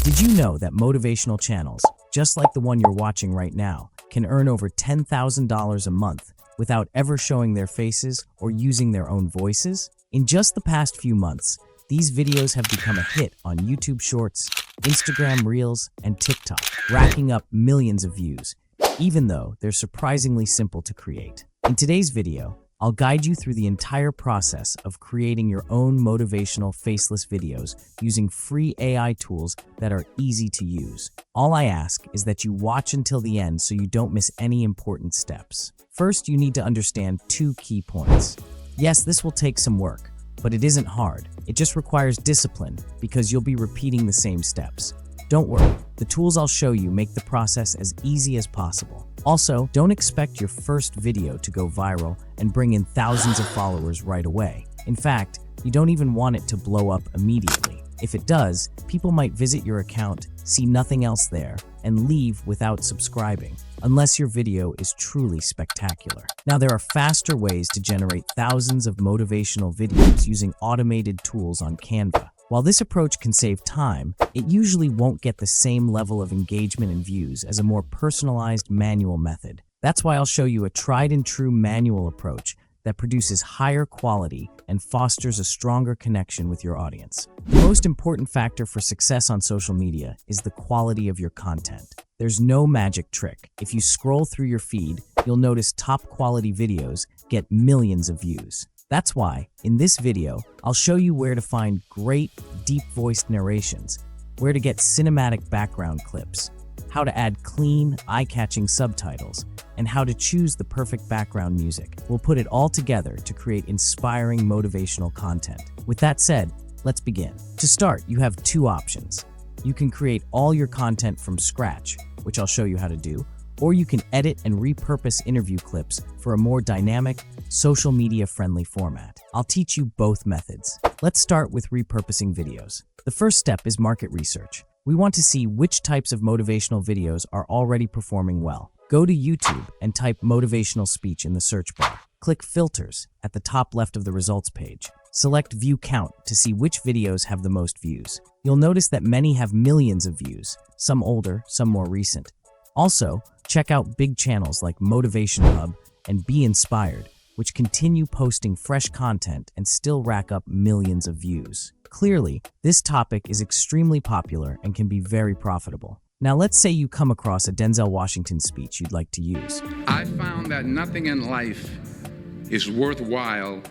Did you know that motivational channels, just like the one you're watching right now, can earn over $10,000 a month without ever showing their faces or using their own voices? In just the past few months, these videos have become a hit on YouTube Shorts, Instagram Reels, and TikTok, racking up millions of views, even though they're surprisingly simple to create. In today's video, I'll guide you through the entire process of creating your own motivational faceless videos using free AI tools that are easy to use. All I ask is that you watch until the end so you don't miss any important steps. First, you need to understand 2 key points. Yes, this will take some work, but it isn't hard. It just requires discipline because you'll be repeating the same steps. Don't worry, the tools I'll show you make the process as easy as possible. Also, don't expect your first video to go viral and bring in thousands of followers right away. In fact, you don't even want it to blow up immediately. If it does, people might visit your account, see nothing else there, and leave without subscribing, unless your video is truly spectacular. Now, there are faster ways to generate thousands of motivational videos using automated tools on Canva. While this approach can save time, it usually won't get the same level of engagement and views as a more personalized manual method. That's why I'll show you a tried-and-true manual approach that produces higher quality and fosters a stronger connection with your audience. The most important factor for success on social media is the quality of your content. There's no magic trick. If you scroll through your feed, you'll notice top-quality videos get millions of views. That's why, in this video, I'll show you where to find great, deep-voiced narrations, where to get cinematic background clips, how to add clean, eye-catching subtitles, and how to choose the perfect background music. We'll put it all together to create inspiring motivational content. With that said, let's begin. To start, you have 2 options. You can create all your content from scratch, which I'll show you how to do, or you can edit and repurpose interview clips for a more dynamic, social media-friendly format. I'll teach you both methods. Let's start with repurposing videos. The first step is market research. We want to see which types of motivational videos are already performing well. Go to YouTube and type motivational speech in the search bar. Click Filters at the top left of the results page. Select View Count to see which videos have the most views. You'll notice that many have millions of views, some older, some more recent. Also, check out big channels like Motivation Hub and Be Inspired, which continue posting fresh content and still rack up millions of views. Clearly, this topic is extremely popular and can be very profitable. Now let's say you come across a Denzel Washington speech you'd like to use. I found that nothing in life is worthwhile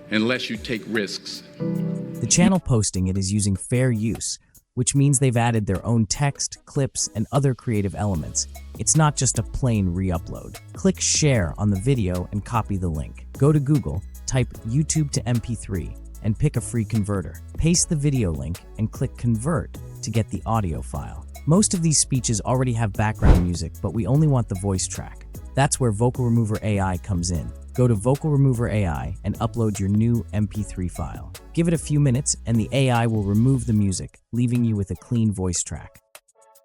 unless you take risks. The channel posting it is using fair use, which means they've added their own text, clips, and other creative elements. It's not just a plain re-upload. Click Share on the video and copy the link. Go to Google, type YouTube to MP3, and pick a free converter. Paste the video link and click Convert to get the audio file. Most of these speeches already have background music, but we only want the voice track. That's where Vocal Remover AI comes in. Go to Vocal Remover AI and upload your new MP3 file. Give it a few minutes and the AI will remove the music, leaving you with a clean voice track.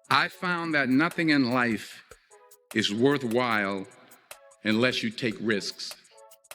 I found that nothing in life is worthwhile unless you take risks.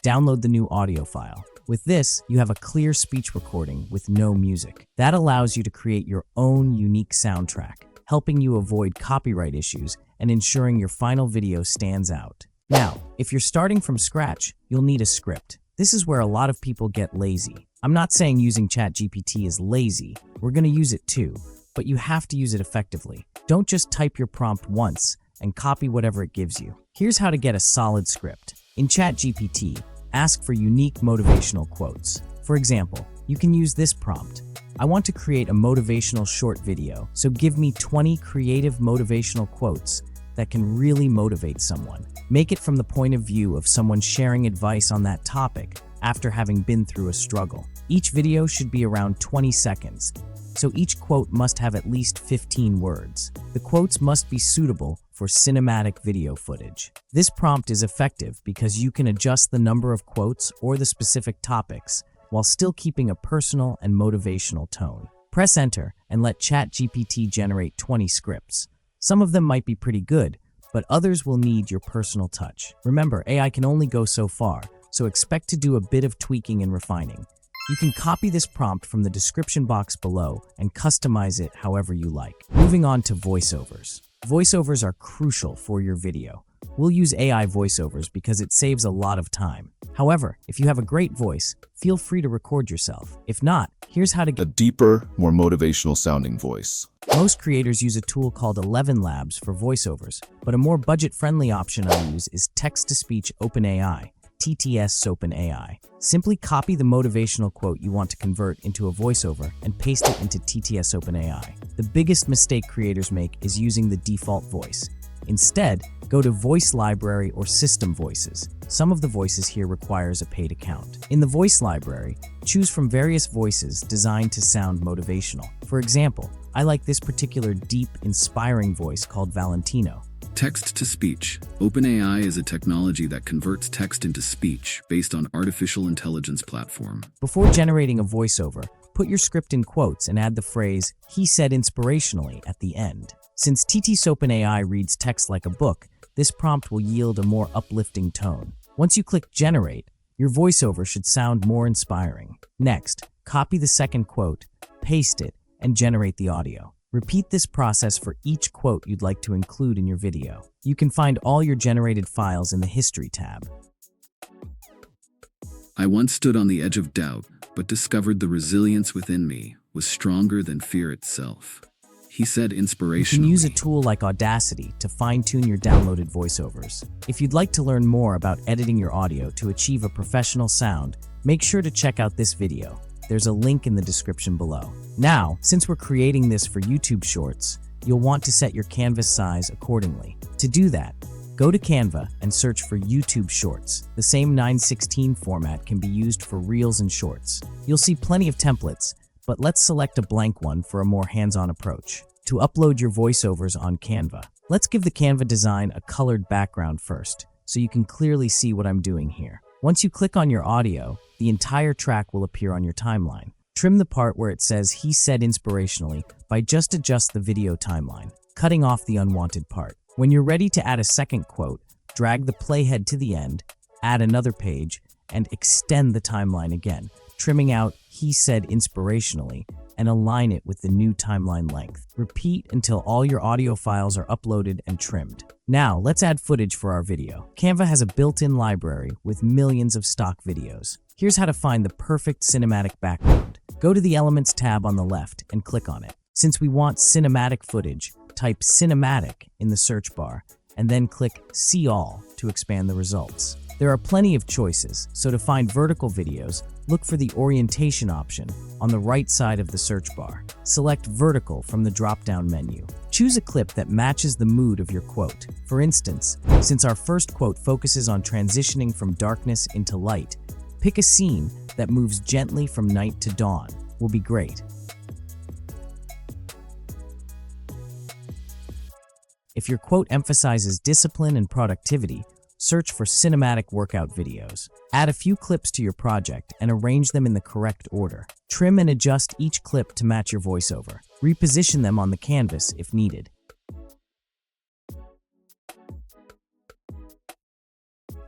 Download the new audio file. With this, you have a clear speech recording with no music. That allows you to create your own unique soundtrack, helping you avoid copyright issues and ensuring your final video stands out. Now, if you're starting from scratch, you'll need a script. This is where a lot of people get lazy. I'm not saying using ChatGPT is lazy. We're going to use it too, but you have to use it effectively. Don't just type your prompt once and copy whatever it gives you. Here's how to get a solid script. In ChatGPT, ask for unique motivational quotes. For example, you can use this prompt. I want to create a motivational short video, so give me 20 creative motivational quotes that can really motivate someone. Make it from the point of view of someone sharing advice on that topic after having been through a struggle. Each video should be around 20 seconds, so each quote must have at least 15 words. The quotes must be suitable for cinematic video footage. This prompt is effective because you can adjust the number of quotes or the specific topics while still keeping a personal and motivational tone. Press enter and let ChatGPT generate 20 scripts. Some of them might be pretty good, but others will need your personal touch. Remember, AI can only go so far, so expect to do a bit of tweaking and refining. You can copy this prompt from the description box below and customize it however you like. Moving on to voiceovers. Voiceovers are crucial for your video. We'll use AI voiceovers because it saves a lot of time. However, if you have a great voice, feel free to record yourself. If not, here's how to get a deeper, more motivational sounding voice. Most creators use a tool called 11 Labs for voiceovers, but a more budget-friendly option I use is Text-to-Speech OpenAI, TTS OpenAI. Simply copy the motivational quote you want to convert into a voiceover and paste it into TTS OpenAI. The biggest mistake creators make is using the default voice. Instead, go to Voice Library or System Voices. Some of the voices here requires a paid account. In the Voice Library, choose from various voices designed to sound motivational. For example, I like this particular deep, inspiring voice called Valentino. Text-to-speech. OpenAI is a technology that converts text into speech based on artificial intelligence platform. Before generating a voiceover, put your script in quotes and add the phrase, "he said inspirationally" at the end. Since TTS OpenAI reads text like a book, this prompt will yield a more uplifting tone. Once you click Generate, your voiceover should sound more inspiring. Next, copy the second quote, paste it, and generate the audio. Repeat this process for each quote you'd like to include in your video. You can find all your generated files in the History tab. I once stood on the edge of doubt, but discovered the resilience within me was stronger than fear itself. He said inspirationally. You can use a tool like Audacity to fine-tune your downloaded voiceovers. If you'd like to learn more about editing your audio to achieve a professional sound, make sure to check out this video. There's a link in the description below. Now, since we're creating this for YouTube Shorts, you'll want to set your canvas size accordingly. To do that, go to Canva and search for YouTube Shorts. The same 9:16 format can be used for Reels and Shorts. You'll see plenty of templates, but let's select a blank one for a more hands-on approach. To upload your voiceovers on Canva, let's give the Canva design a colored background first, so you can clearly see what I'm doing here. Once you click on your audio, the entire track will appear on your timeline. Trim the part where it says "he said inspirationally" by just adjust the video timeline, cutting off the unwanted part. When you're ready to add a second quote, drag the playhead to the end, add another page, and extend the timeline again, trimming out "he said inspirationally" and align it with the new timeline length. Repeat until all your audio files are uploaded and trimmed. Now, let's add footage for our video. Canva has a built-in library with millions of stock videos. Here's how to find the perfect cinematic background. Go to the Elements tab on the left and click on it. Since we want cinematic footage, type "cinematic" in the search bar and then click "See All" to expand the results. There are plenty of choices, so to find vertical videos, look for the orientation option on the right side of the search bar. Select vertical from the drop-down menu. Choose a clip that matches the mood of your quote. For instance, since our first quote focuses on transitioning from darkness into light, pick a scene that moves gently from night to dawn. Will be great. If your quote emphasizes discipline and productivity, search for cinematic workout videos. Add a few clips to your project and arrange them in the correct order. Trim and adjust each clip to match your voiceover. Reposition them on the canvas if needed.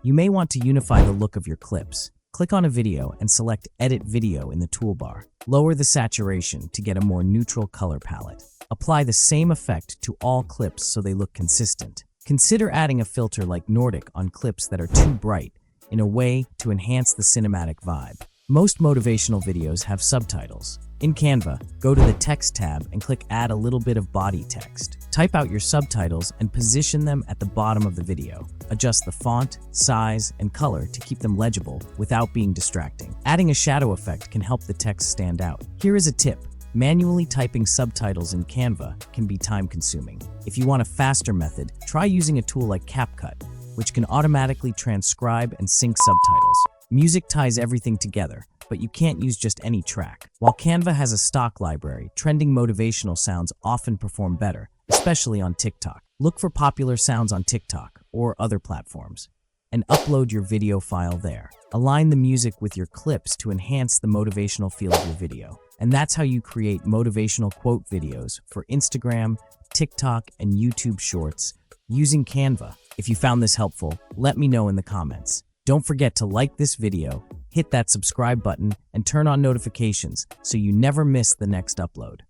You may want to unify the look of your clips. Click on a video and select Edit Video in the toolbar. Lower the saturation to get a more neutral color palette. Apply the same effect to all clips so they look consistent. Consider adding a filter like Nordic on clips that are too bright in a way to enhance the cinematic vibe. Most motivational videos have subtitles. In Canva, go to the Text tab and click Add a little bit of body text. Type out your subtitles and position them at the bottom of the video. Adjust the font, size, and color to keep them legible without being distracting. Adding a shadow effect can help the text stand out. Here is a tip. Manually typing subtitles in Canva can be time-consuming. If you want a faster method, try using a tool like CapCut, which can automatically transcribe and sync subtitles. Music ties everything together, but you can't use just any track. While Canva has a stock library, trending motivational sounds often perform better, especially on TikTok. Look for popular sounds on TikTok or other platforms, and upload your video file there. Align the music with your clips to enhance the motivational feel of your video. And that's how you create motivational quote videos for Instagram, TikTok, and YouTube Shorts using Canva. If you found this helpful, let me know in the comments. Don't forget to like this video, hit that subscribe button and turn on notifications so you never miss the next upload.